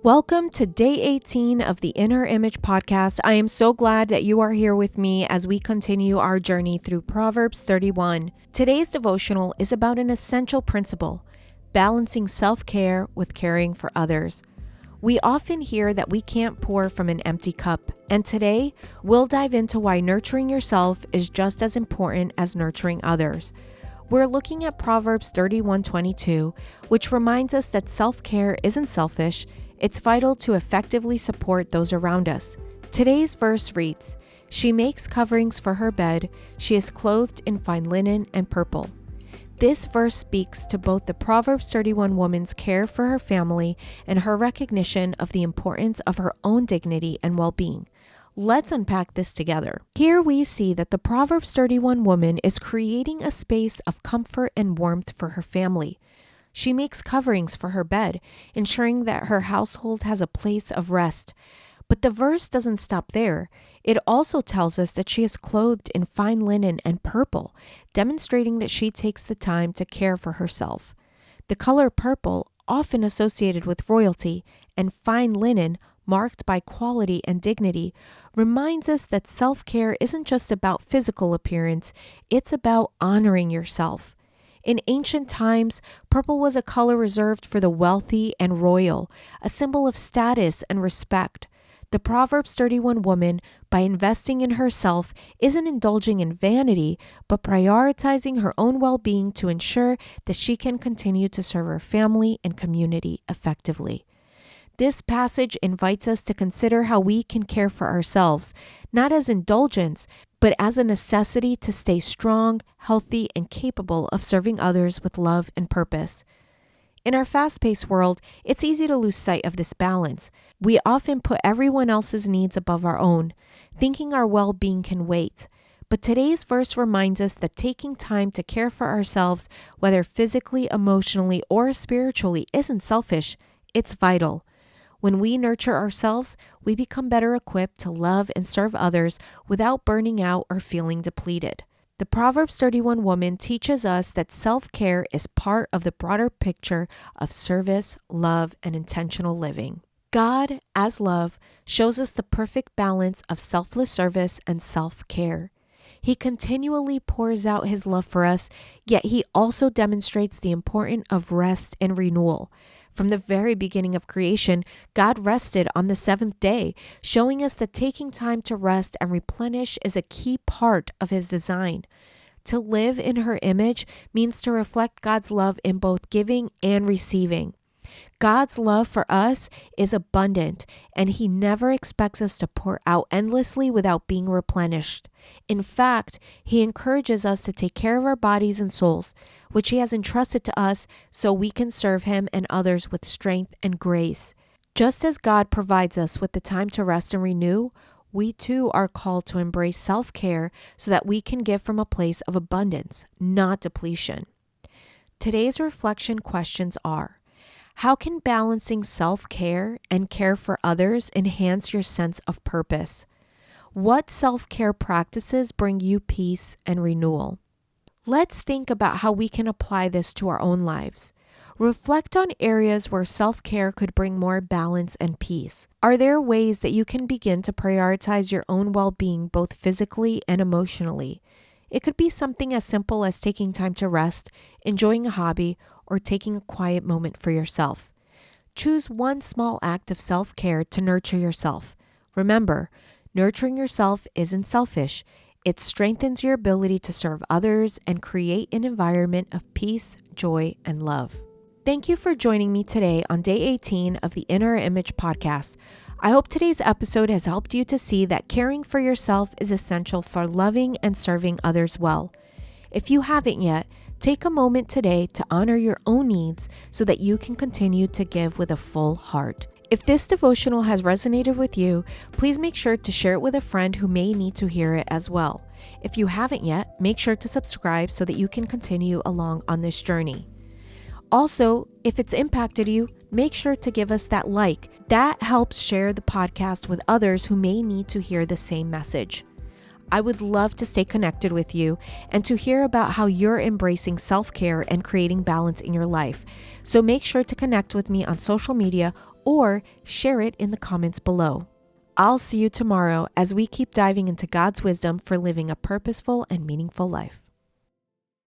Welcome to day 18 of the Inner Image podcast. I am so glad that you are here with me as we continue our journey through Proverbs 31. Today's devotional is about an essential principle, balancing self-care with caring for others. We often hear that we can't pour from an empty cup, and today we'll dive into why nurturing yourself is just as important as nurturing others. We're looking at Proverbs 31:22, which reminds us that self-care isn't selfish. It's vital to effectively support those around us. Today's verse reads, "She makes coverings for her bed. She is clothed in fine linen and purple." This verse speaks to both the Proverbs 31 woman's care for her family and her recognition of the importance of her own dignity and well-being. Let's unpack this together. Here we see that the Proverbs 31 woman is creating a space of comfort and warmth for her family. She makes coverings for her bed, ensuring that her household has a place of rest. But the verse doesn't stop there. It also tells us that she is clothed in fine linen and purple, demonstrating that she takes the time to care for herself. The color purple, often associated with royalty, and fine linen, marked by quality and dignity, reminds us that self-care isn't just about physical appearance, it's about honoring yourself. In ancient times, purple was a color reserved for the wealthy and royal, a symbol of status and respect. The Proverbs 31 woman, by investing in herself, isn't indulging in vanity, but prioritizing her own well-being to ensure that she can continue to serve her family and community effectively. This passage invites us to consider how we can care for ourselves, not as indulgence, but as a necessity to stay strong, healthy, and capable of serving others with love and purpose. In our fast-paced world, it's easy to lose sight of this balance. We often put everyone else's needs above our own, thinking our well-being can wait. But today's verse reminds us that taking time to care for ourselves, whether physically, emotionally, or spiritually, isn't selfish. It's vital. When we nurture ourselves, we become better equipped to love and serve others without burning out or feeling depleted. The Proverbs 31 woman teaches us that self-care is part of the broader picture of service, love, and intentional living. God, as love, shows us the perfect balance of selfless service and self-care. He continually pours out his love for us, yet he also demonstrates the importance of rest and renewal. From the very beginning of creation, God rested on the seventh day, showing us that taking time to rest and replenish is a key part of his design. To live in her image means to reflect God's love in both giving and receiving. God's love for us is abundant, and he never expects us to pour out endlessly without being replenished. In fact, he encourages us to take care of our bodies and souls, which he has entrusted to us so we can serve him and others with strength and grace. Just as God provides us with the time to rest and renew, we too are called to embrace self-care so that we can give from a place of abundance, not depletion. Today's reflection questions are: how can balancing self-care and care for others enhance your sense of purpose? What self-care practices bring you peace and renewal? Let's think about how we can apply this to our own lives. Reflect on areas where self-care could bring more balance and peace. Are there ways that you can begin to prioritize your own well-being both physically and emotionally? It could be something as simple as taking time to rest, enjoying a hobby, or taking a quiet moment for yourself. Choose one small act of self-care to nurture yourself. Remember, nurturing yourself isn't selfish. It strengthens your ability to serve others and create an environment of peace, joy, and love. Thank you for joining me today on day 18 of the Inner Image podcast. I hope today's episode has helped you to see that caring for yourself is essential for loving and serving others well. If you haven't yet, take a moment today to honor your own needs so that you can continue to give with a full heart. If this devotional has resonated with you, please make sure to share it with a friend who may need to hear it as well. If you haven't yet, make sure to subscribe so that you can continue along on this journey. Also, if it's impacted you, make sure to give us that like. That helps share the podcast with others who may need to hear the same message. I would love to stay connected with you and to hear about how you're embracing self-care and creating balance in your life. So make sure to connect with me on social media or share it in the comments below. I'll see you tomorrow as we keep diving into God's wisdom for living a purposeful and meaningful life.